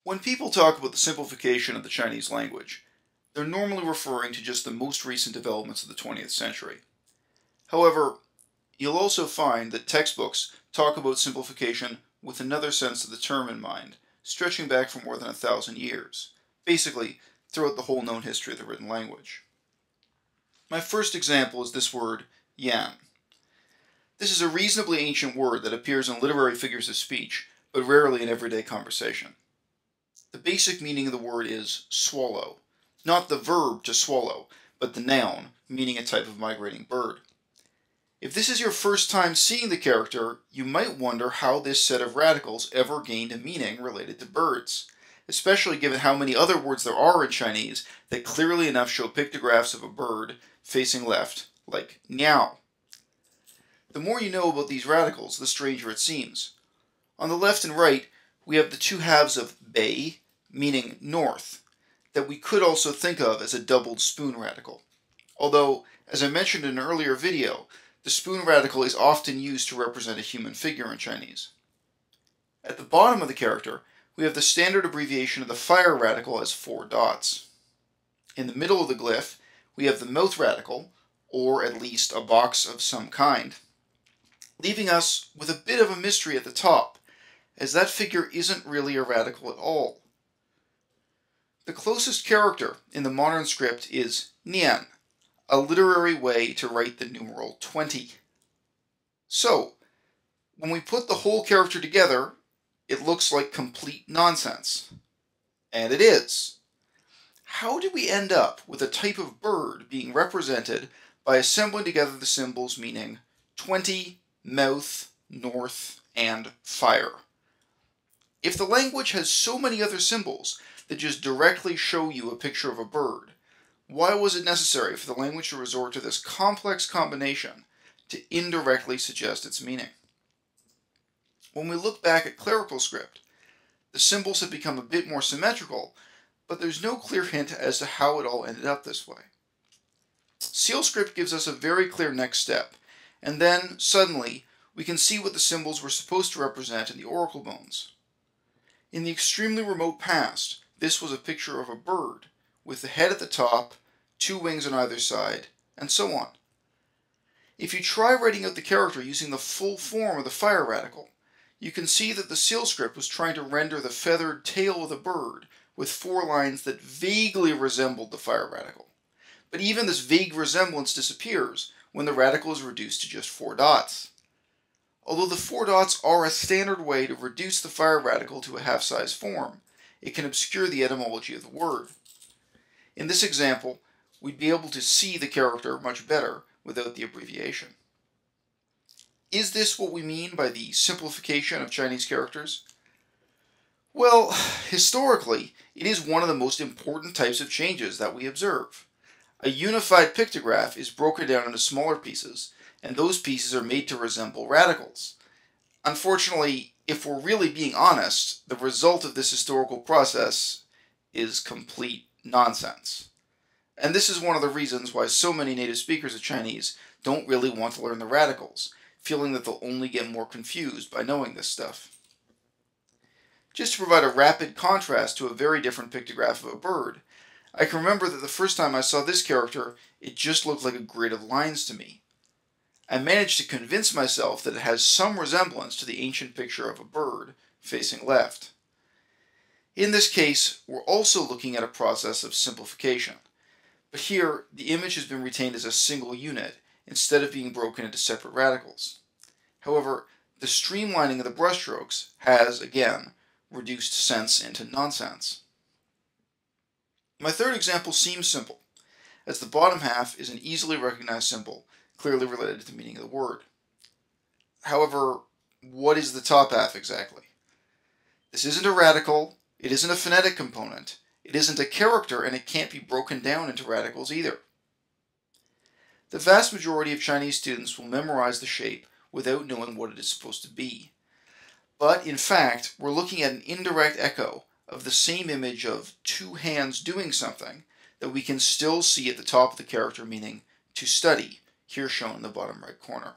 When people talk about the simplification of the Chinese language, they're normally referring to just the most recent developments of the 20th century. However, you'll also find that textbooks talk about simplification with another sense of the term in mind, stretching back for more than 1,000 years, basically throughout the whole known history of the written language. My first example is this word, yan. This is a reasonably ancient word that appears in literary figures of speech, but rarely in everyday conversation. The basic meaning of the word is swallow, not the verb to swallow, but the noun, meaning a type of migrating bird. If this is your first time seeing the character, you might wonder how this set of radicals ever gained a meaning related to birds, especially given how many other words there are in Chinese that clearly enough show pictographs of a bird facing left, like niao. The more you know about these radicals, the stranger it seems. On the left and right, we have the two halves of bei, meaning north, that we could also think of as a doubled spoon radical. Although, as I mentioned in an earlier video, the spoon radical is often used to represent a human figure in Chinese. At the bottom of the character, we have the standard abbreviation of the fire radical as 4 dots. In the middle of the glyph, we have the mouth radical, or at least a box of some kind, leaving us with a bit of a mystery at the top, as that figure isn't really a radical at all. The closest character in the modern script is nian, a literary way to write the numeral 20. So, when we put the whole character together, it looks like complete nonsense. And it is. How did we end up with a type of bird being represented by assembling together the symbols meaning 20, mouth, north, and fire? If the language has so many other symbols that just directly show you a picture of a bird, why was it necessary for the language to resort to this complex combination to indirectly suggest its meaning? When we look back at clerical script, the symbols have become a bit more symmetrical, but there's no clear hint as to how it all ended up this way. Seal script gives us a very clear next step, and then, suddenly, we can see what the symbols were supposed to represent in the oracle bones. In the extremely remote past, this was a picture of a bird, with the head at the top, 2 wings on either side, and so on. If you try writing out the character using the full form of the fire radical, you can see that the seal script was trying to render the feathered tail of the bird with 4 lines that vaguely resembled the fire radical. But even this vague resemblance disappears when the radical is reduced to just 4 dots. Although the 4 dots are a standard way to reduce the fire radical to a half-size form, it can obscure the etymology of the word. In this example, we'd be able to see the character much better without the abbreviation. Is this what we mean by the simplification of Chinese characters? Well, historically, it is one of the most important types of changes that we observe. A unified pictograph is broken down into smaller pieces, and those pieces are made to resemble radicals. Unfortunately, if we're really being honest, the result of this historical process is complete nonsense. And this is one of the reasons why so many native speakers of Chinese don't really want to learn the radicals, feeling that they'll only get more confused by knowing this stuff. Just to provide a rapid contrast to a very different pictograph of a bird, I can remember that the first time I saw this character, it just looked like a grid of lines to me. I managed to convince myself that it has some resemblance to the ancient picture of a bird facing left. In this case, we're also looking at a process of simplification, but here the image has been retained as a single unit instead of being broken into separate radicals. However, the streamlining of the brushstrokes has, again, reduced sense into nonsense. My third example seems simple, as the bottom half is an easily recognized symbol clearly related to the meaning of the word. However, what is the top half exactly? This isn't a radical, it isn't a phonetic component, it isn't a character, and it can't be broken down into radicals either. The vast majority of Chinese students will memorize the shape without knowing what it is supposed to be. But, in fact, we're looking at an indirect echo of the same image of 2 hands doing something that we can still see at the top of the character meaning to study, here shown in the bottom right corner.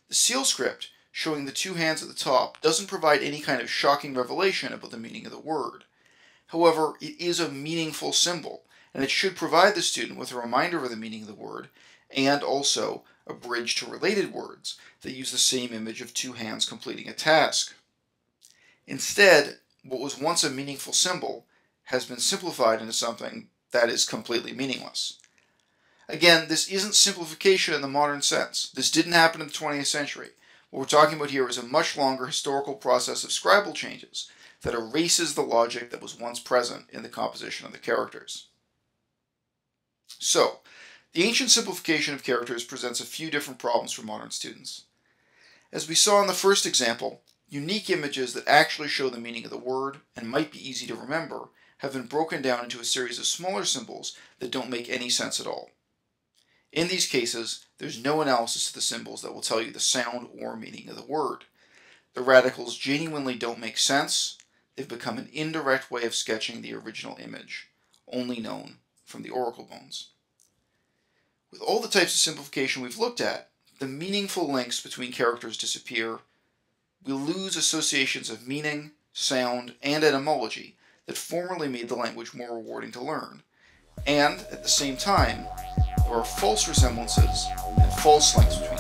The seal script showing the two hands at the top doesn't provide any kind of shocking revelation about the meaning of the word. However, it is a meaningful symbol, and it should provide the student with a reminder of the meaning of the word, and also a bridge to related words that use the same image of two hands completing a task. Instead, what was once a meaningful symbol has been simplified into something that is completely meaningless. Again, this isn't simplification in the modern sense. This didn't happen in the 20th century. What we're talking about here is a much longer historical process of scribal changes that erases the logic that was once present in the composition of the characters. So, the ancient simplification of characters presents a few different problems for modern students. As we saw in the first example, unique images that actually show the meaning of the word and might be easy to remember have been broken down into a series of smaller symbols that don't make any sense at all. In these cases, there's no analysis of the symbols that will tell you the sound or meaning of the word. The radicals genuinely don't make sense. They've become an indirect way of sketching the original image, only known from the oracle bones. With all the types of simplification we've looked at, the meaningful links between characters disappear. We lose associations of meaning, sound, and etymology that formerly made the language more rewarding to learn. And, at the same time, there are false resemblances and false links between